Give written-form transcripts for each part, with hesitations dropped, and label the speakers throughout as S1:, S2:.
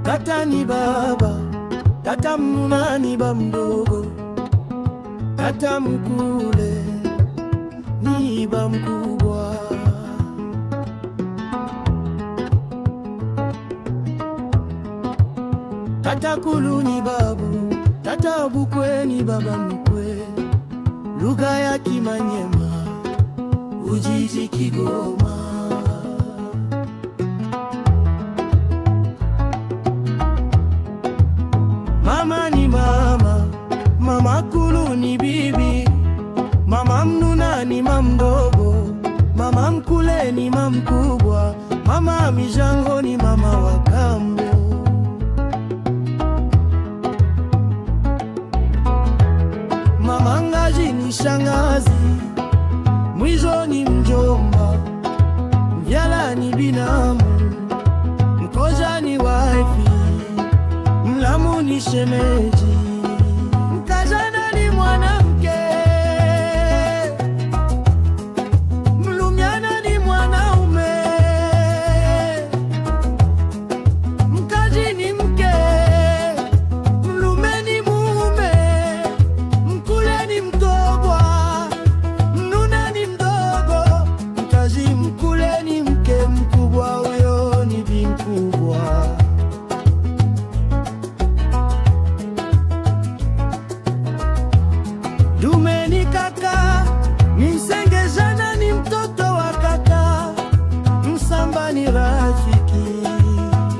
S1: Tata ni baba, tata mnuna ni bamdogo, tata mkule ni bamkubwa. Tata kulu ni babu, tata bukwe ni baba mkwe. Lugha ya Kimanyema, Ujiji Kigoma. Mama ni mama, mama kulu ni bibi, mama mnuna ni mamdogo, mama mkule ni mamkubwa, mama mijango ni mama wa kambo. Mama ngaji ni shangazi, mwizo ni mjomba, mvyala ni binamu, mkoja ni waifi, mlamu ni shemeji, mkazana ni mwanamke, mlumiana ni mwanaume, mkaji ni mke, mlume ni mume, mkule ni mtogwa, mnuna ni mdogo, mkazi mkule ni mke mkubwa, huyo ni bi mkubwa. Dume ni kaka, msengezana ni mtoto wa kaka, msamba ni rafiki.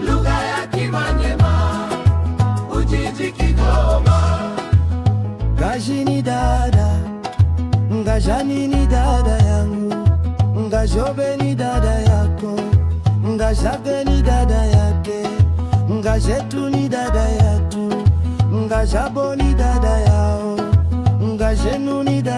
S2: Lugha ya Kimanyema, Ujiji Kigoma.
S1: Gaji ni dada, ngajani ni dada yangu, ngajobe ni dada yako, ngajage ni dada yake, ngajetu ni dada yatu, ngajabo ni dada yao, ngajenu ni dada